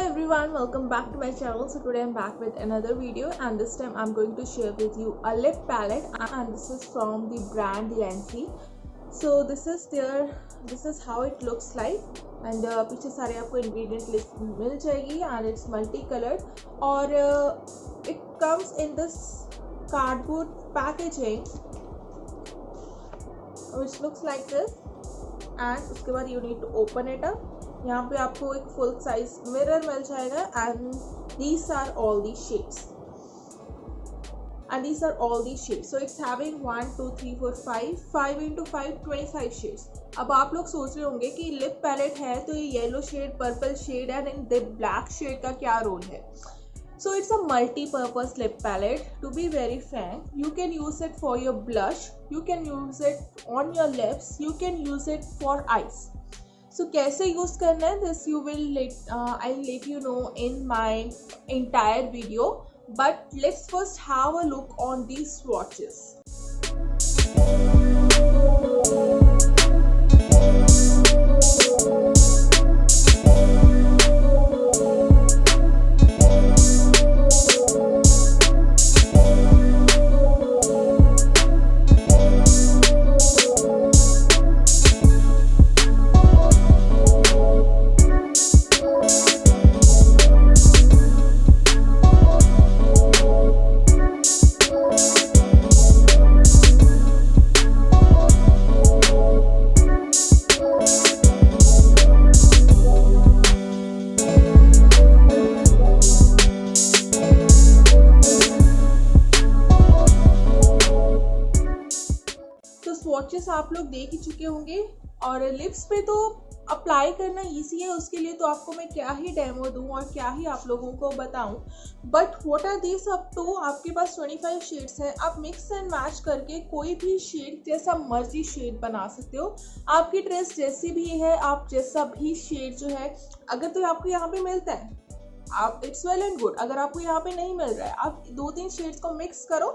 everyone, welcome back to my channel. So today I'm back with another video, and this time I'm going to share with you a lip palette, and this is from the brand Lensi. So this is how it looks like, and पीछे सारे आपको ingredient list मिल जाएगी, and it's multicolored और it comes in this cardboard packaging which looks like this, and उसके बाद you need to open it up. यहाँ पे आपको एक फुल साइज मिरर मिल जाएगा, and these are all the shades. So it's having 1 2 3 4 5 into 5 25 shades. अब आप लोग सोच रहे होंगे कि लिप पैलेट है तो ये yellow shade, purple shade and in the black shade का क्या रोल है. So it's a multi-purpose lip palette. To be very frank, you can use it for your blush, you can use it on your lips, you can use it for eyes. So कैसे use करना है, this you will I'll let you know in my entire video, but let's first have a look on these swatches. Swatches आप लोग देख ही चुके होंगे, और lips पे तो अप्लाई करना इजी है, उसके लिए तो आपको मैं क्या ही डेमो दूं और क्या ही आप लोगों को बताऊं. But what are this up to, आपके पास 25 शेड्स हैं, आप मिक्स एंड मैच करके कोई भी शेड जैसा मर्जी शेड बना सकते हो. आपकी ड्रेस जैसी भी है, आप जैसा भी शेड जो है, अगर तो आपको यहाँ पे मिलता है आप इट्स वेल एंड गुड. अगर आपको यहाँ पे नहीं मिल रहा है, आप 2-3 शेड्स को मिक्स करो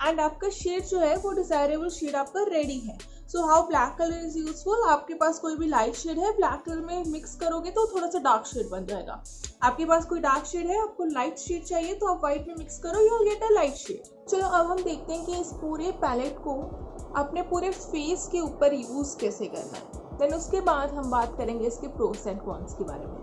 एंड आपका शेड जो है वो डिजायरेबल शेड आपका रेडी है. So how black colour is useful, आपके पास कोई भी लाइट शेड है, ब्लैक कलर में मिक्स करोगे तो थोड़ा सा डार्क शेड बन जाएगा. आपके पास कोई डार्क शेड है, आपको लाइट शेड चाहिए तो आप व्हाइट में मिक्स करो, you will get a light shade. चलो अब हम देखते हैं कि इस पूरे पैलेट को अपने पूरे फेस के ऊपर यूज कैसे करना है. देन उसके बाद हम बात करेंगे इसके प्रोस एंड कॉन्स के बारे में.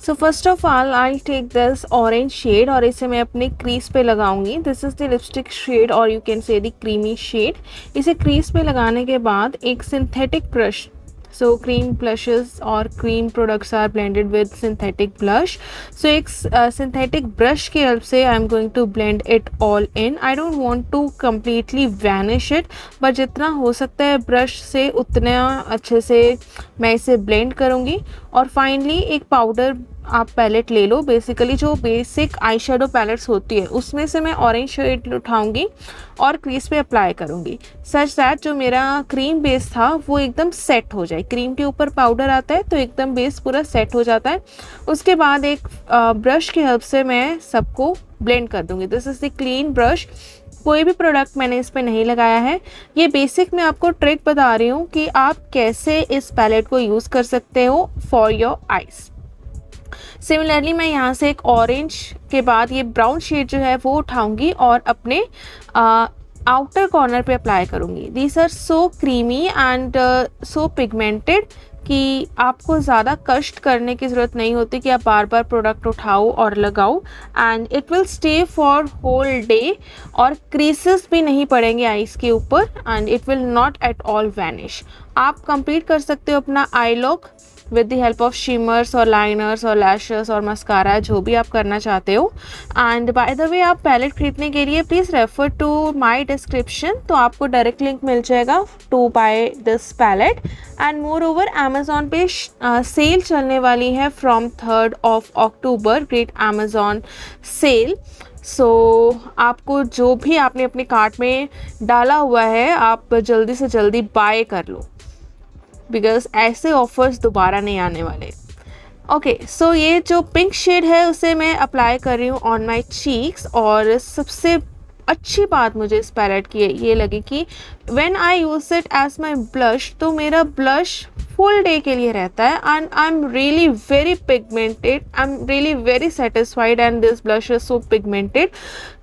So first of all I take this orange shade और इसे मैं अपने क्रीज पे लगाऊंगी. This is the lipstick shade और you can say the creamy shade. इसे क्रीज पे लगाने के बाद एक synthetic brush, so cream blushes or cream products are blended with synthetic blush, so एक synthetic brush की help से I am going to blend it all in. I don't want to completely vanish it, but जितना हो सकता है brush से उतना अच्छे से मैं इसे blend करूँगी. और फाइनली एक पाउडर आप पैलेट ले लो. बेसिकली जो बेसिक आई शेडो पैलेट्स होती है उसमें से मैं ऑरेंज शेड उठाऊंगी और क्रीज पे अप्लाई करूंगी, सच दैट जो मेरा क्रीम बेस था वो एकदम सेट हो जाए. क्रीम के ऊपर पाउडर आता है तो एकदम बेस पूरा सेट हो जाता है. उसके बाद एक ब्रश की हेल्प से मैं सबको ब्लेंड कर दूंगी. This is the clean brush. कोई भी प्रोडक्ट मैंने इस पे नहीं लगाया है. ये बेसिक मैं आपको ट्रिक बता रही हूँ कि आप कैसे इस पैलेट को यूज़ कर सकते हो फॉर योर आइज़. सिमिलरली मैं यहाँ से एक ऑरेंज के बाद ये ब्राउन शेड जो है वो उठाऊंगी और अपने आउटर कॉर्नर पे अप्लाई करूँगी. These are so creamy and so pigmented कि आपको ज़्यादा कष्ट करने की ज़रूरत नहीं होती कि आप बार बार प्रोडक्ट उठाओ और लगाओ, and it will stay for whole day. और क्रीसेस भी नहीं पड़ेंगे आईज के ऊपर, and it will not at all vanish. आप कंप्लीट कर सकते हो अपना eye look with the help of shimmers और लाइनर्स और लैशेस और मस्कारा, जो भी आप करना चाहते हो. एंड बाय द वे, आप पैलेट खरीदने के लिए please refer to my description, तो आपको डायरेक्ट लिंक मिल जाएगा to buy this palette. And moreover Amazon पे सेल चलने वाली है from 3rd of October, great Amazon sale. So आपको जो भी आपने अपने कार्ट में डाला हुआ है आप जल्दी से जल्दी बाय कर लो, बिकॉज ऐसे ऑफर्स दोबारा नहीं आने वाले. ओके, सो ये जो पिंक शेड है उसे मैं अप्लाई कर रही हूँ ऑन माई चीक्स. और सबसे अच्छी बात मुझे इस पैलेट की ये लगी कि when I use it as my blush, तो मेरा ब्लश फुल डे के लिए रहता है and I am really very pigmented, I am really very satisfied and this blush is so pigmented.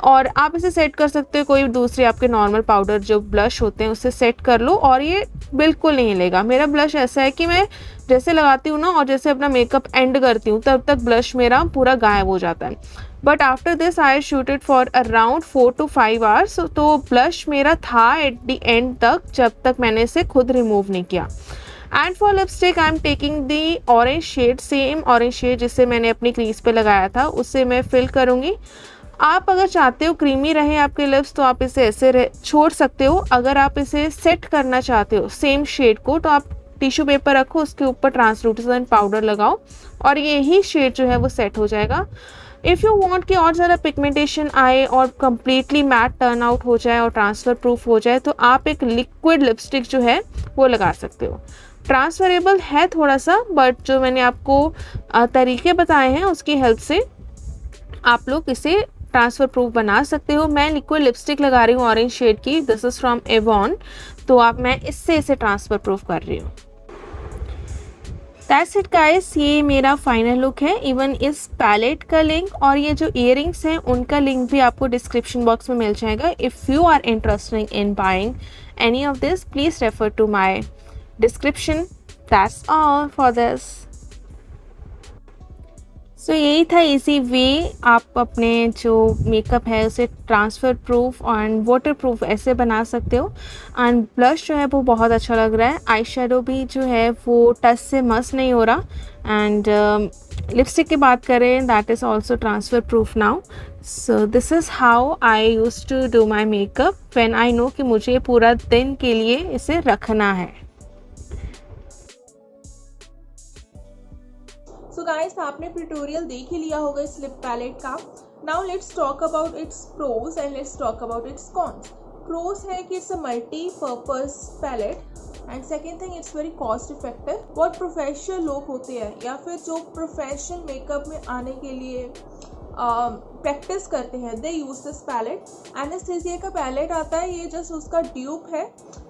और आप इसे सेट कर सकते हो कोई दूसरे आपके नॉर्मल पाउडर जो ब्लश होते हैं उससे सेट कर लो और ये बिल्कुल नहीं हिलेगा। मेरा ब्लश ऐसा है कि मैं जैसे लगाती हूँ ना और जैसे अपना मेकअप एंड करती हूँ तब तक ब्लश मेरा पूरा गायब हो जाता है। But after this I shoot it for around 4 to 5 hours, तो ब्लश मेरा था एट द एंड तक जब तक मैंने इसे खुद रिमूव नहीं किया। And for lipstick I am taking the orange shade, same orange shade जिससे मैंने अपनी क्रीज पे लगाया था उससे मैं फिल करूँगी। आप अगर चाहते हो क्रीमी रहे आपके लिप्स तो आप इसे ऐसे छोड़ सकते हो। अगर आप इसे सेट करना चाहते हो सेम शेड को तो आप टिश्यू पेपर रखो, उसके ऊपर ट्रांसलूसेंट पाउडर लगाओ और यही शेड जो है वो सेट हो जाएगा। इफ़ यू वांट कि और ज़्यादा पिगमेंटेशन आए और कम्प्लीटली मैट टर्न आउट हो जाए और ट्रांसफ़र प्रूफ हो जाए तो आप एक लिक्विड लिपस्टिक जो है वो लगा सकते हो। ट्रांसफरेबल है थोड़ा सा, बट जो मैंने आपको तरीके बताए हैं उसकी हेल्प से आप लोग इसे ट्रांसफ़र प्रूफ बना सकते हो। मैं लिक्विड लिपस्टिक लगा रही हूँ ऑरेंज शेड की, दिस इज़ फ्रॉम एवॉन, तो आप मैं इससे इसे ट्रांसफ़र प्रूफ कर रही हूँ। दैट्स इट गाइस, ये मेरा फाइनल लुक है। इवन इस पैलेट का लिंक और ये जो इयरिंग्स हैं उनका लिंक भी आपको डिस्क्रिप्शन बॉक्स में मिल जाएगा। If you are interested in buying any of this please refer to my description. That's all for this. So यही था इजी वे आप अपने जो मेकअप है उसे transfer proof and water proof ऐसे बना सकते हो। एंड ब्लश जो है वो बहुत अच्छा लग रहा है, आई शेडो भी जो है वो टच से मस नहीं हो रहा। एंड लिपस्टिक की बात करें that is also transfer proof now. So this is how I use to do my makeup when I know कि मुझे पूरा दिन के लिए इसे रखना है। सो गाइस, आपने ट्यूटोरियल देख ही लिया होगा इस लिप पैलेट का। Now let's talk about its pros and let's talk about its cons. Pros है कि it's a multi purpose palette and second thing it's very cost effective. बहुत प्रोफेशनल लोग होते हैं या फिर जो प्रोफेशनल मेकअप में आने के लिए प्रैक्टिस करते हैं, दे यूज दिस पैलेट। एनेस्थेसिया का पैलेट आता है, ये जस्ट उसका ड्यूप है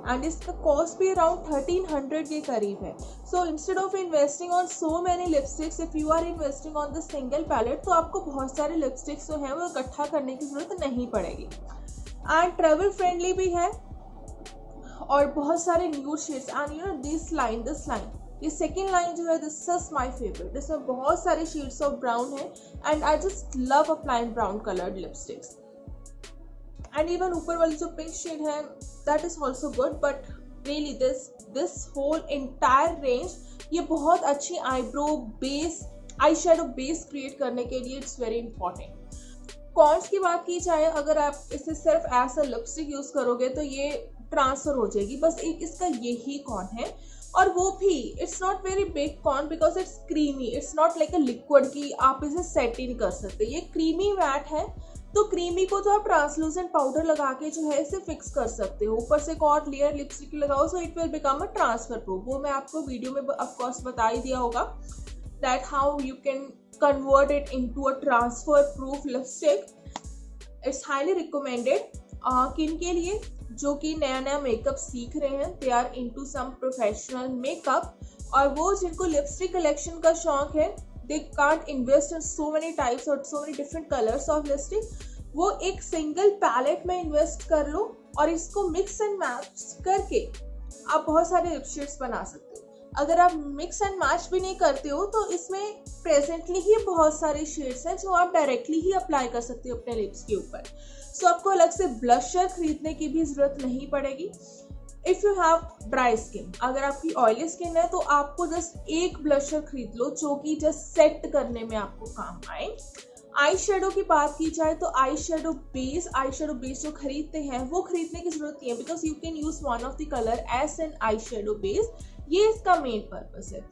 एंड इसका कॉस्ट भी अराउंड 1300 के करीब है। So instead of investing on so many lipsticks, if you are investing on the single palette तो आपको बहुत सारे लिपस्टिक्स जो हैं वो इकट्ठा करने की जरूरत नहीं पड़ेगी। एंड ट्रेवल फ्रेंडली भी है और बहुत सारे nude shades and you know this line ये सेकेंड लाइन जो है दिस इज माई फेवरेट। इसमें बहुत सारे शेड्स ऑफ ब्राउन है and I just love applying brown coloured lipsticks. And even ऊपर वाली जो पिंक शेड है that is also good, but really this whole entire range ये बहुत अच्छी eyebrow base eye shadow base create करने के लिए इट्स वेरी इंपॉर्टेंट। कॉन्स की बात की जाए, अगर आप इसे सिर्फ एज अ लिपस्टिक यूज करोगे तो ये ट्रांसफर हो जाएगी, बस एक इसका यही कॉन है और वो भी it's not very big con because it's creamy, it's not like a liquid की आप इसे सेट ही नहीं कर सकते। ये क्रीमी मैट है तो क्रीमी को तो आप ट्रांसलूसेंट पाउडर लगा के जो है इसे फिक्स कर सकते हो, ऊपर से एक और लेयर लिपस्टिक लगाओ so it will become a transfer proof. वो मैं आपको वीडियो में ऑफकोर्स बता ही दिया होगा that how you can convert it into a transfer proof lipstick. It's highly recommended किन के लिए जो कि नया नया मेकअप सीख रहे हैं, they are into some professional makeup, और वो जिनको लिपस्टिक कलेक्शन का शौक है, they can't invest in so many types और so many different colours of lipstick, वो एक सिंगल पैलेट में इन्वेस्ट कर लो और इसको मिक्स एंड मैच करके आप बहुत सारे लिप शेड्स बना सकते हो। अगर आप मिक्स एंड मैच भी नहीं करते हो तो इसमें प्रेजेंटली ही बहुत सारे शेड्स हैं जो आप डायरेक्टली ही अप्लाई कर सकते हो अपने लिप्स के ऊपर। सो आपको अलग से ब्लशर खरीदने की भी जरूरत नहीं पड़ेगी। If you have dry skin, अगर आपकी ऑयली स्किन है तो आपको जस्ट एक ब्लशर खरीद लो जो कि जस्ट सेट करने में आपको काम आए। आई शेडो की बात की जाए तो आई शेडो बेस जो खरीदते हैं वो खरीदने की जरूरत नहीं है because you can use one of the colour as an eye shadow base, ये इसका मेन पर्पस है।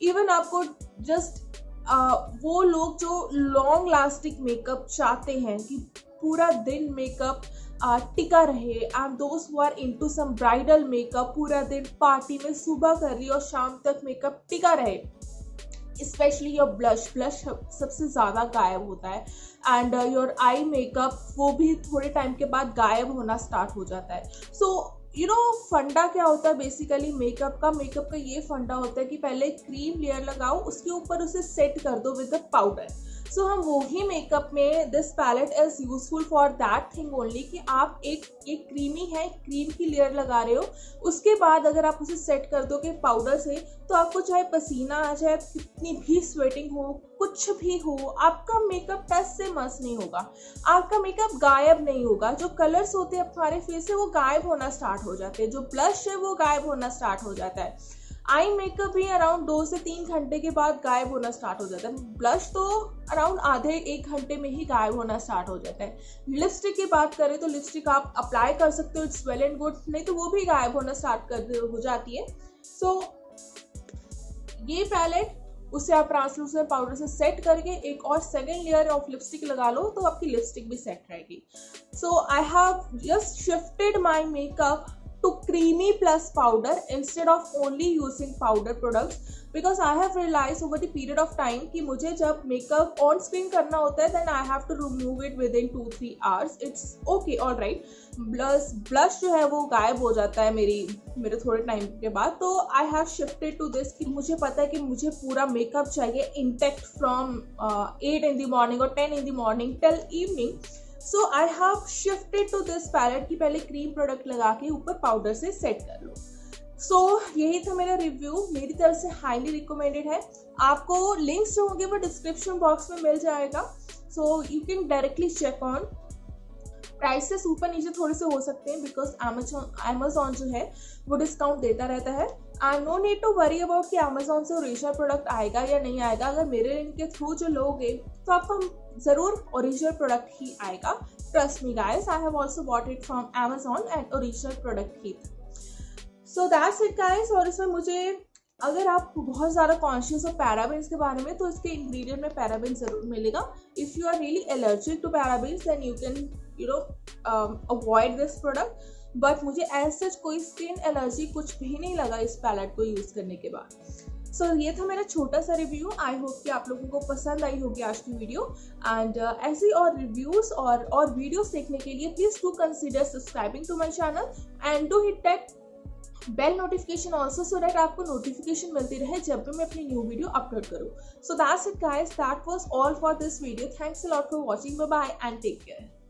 इवन आपको जस्ट वो लोग जो लॉन्ग लास्टिंग मेकअप चाहते हैं कि पूरा दिन मेकअप टिका रहे, एंड दोस्त who are into some bridal makeup, पूरा दिन पार्टी में सुबह कर रही और शाम तक मेकअप टिका रहे, स्पेशली योर ब्लश सबसे ज़्यादा गायब होता है एंड योर आई मेकअप वो भी थोड़े टाइम के बाद गायब होना स्टार्ट हो जाता है। सो फंडा क्या होता है बेसिकली मेकअप का ये फंडा होता है कि पहले क्रीम लेयर लगाओ, उसके ऊपर उसे सेट कर दो विद द पाउडर। सो हम वो ही मेकअप में this palette is useful for that thing only कि आप एक क्रीमी है, क्रीम की लेयर लगा रहे हो, उसके बाद अगर आप उसे सेट कर दोगे पाउडर से तो आपको चाहे पसीना आ जाए, कितनी भी स्वेटिंग हो, कुछ भी हो, आपका मेकअप टच से मस नहीं होगा, आपका मेकअप गायब नहीं होगा। जो कलर्स होते हैं हमारे फेस से वो गायब होना स्टार्ट हो जाते हैं, जो ब्लश है वो गायब होना स्टार्ट हो जाता है। आई मेकअप भी अराउंड 2 से 3 घंटे के बाद गायब होना स्टार्ट हो जाता है। ब्लश तो अराउंड आधे 1 घंटे में ही गायब होना स्टार्ट हो जाता है। लिपस्टिक की बात करें तो लिपस्टिक आप अप्लाई कर सकते हो, इट्स वेल एंड गुड, नहीं तो वो भी गायब होना स्टार्ट हो जाती है। सो ये पैलेट उसे आप ट्रांसलूसेंट पाउडर से सेट करके एक और सेकेंड लेयर ऑफ लिपस्टिक लगा लो तो आपकी लिपस्टिक भी सेट रहेगी। So I have just shifted my makeup to creamy plus powder instead of only using powder products because I have realized over the period of time कि मुझे जब makeup on screen करना होता है then I have to remove it within 2-3 hours. It's okay, all right. Blush जो है वो गायब हो जाता है मेरे थोड़े टाइम के बाद। तो I have shifted to this कि मुझे पता है कि मुझे पूरा मेकअप चाहिए intact from 8 in the morning और 10 in the morning till evening. So I have shifted to this palette कि पहले क्रीम प्रोडक्ट लगा के ऊपर पाउडर से सेट कर लो। सो यही था मेरा रिव्यू, मेरी तरफ से हाईली रिकमेंडेड है। आपको लिंक्स जो होंगे वो डिस्क्रिप्शन बॉक्स में मिल जाएगा, so you can directly check on. Prices ऊपर नीचे थोड़े से हो सकते हैं बिकॉज अमेजोन जो है वो डिस्काउंट देता रहता है। I no need to worry about कि अमेजोन से ओरिजिनल प्रोडक्ट आएगा या नहीं आएगा। अगर मेरे लिंक के थ्रू जो लोगे तो आपको जरूर ओरिजिनल प्रोडक्ट ही आएगा। Trust me guys, I have also bought it from Amazon and original product ही था। So that's it guys. और इसमें मुझे, अगर आप बहुत ज़्यादा कॉन्शियस हो पैराबेन्स के बारे में तो इसके इंग्रेडिएंट में पैराबेन जरूर मिलेगा। If you are really allergic to parabens then you can avoid this product. But मुझे एज सच कोई स्किन एलर्जी कुछ भी नहीं लगा इस पैलेट को यूज़ करने के बाद। सो ये था मेरा छोटा सा रिव्यू। आई होप कि आप लोगों को पसंद आई होगी आज की वीडियो। एंड ऐसी और रिव्यूज़ और वीडियोस देखने के लिए please do consider subscribing to my channel and do hit that bell notification also so that आपको नोटिफिकेशन मिलती रहे जब भी मैं अपनी न्यू वीडियो अपलोड करूँ। So that's it guys, that was all for this video. Thanks a lot for watching, bye bye and take care.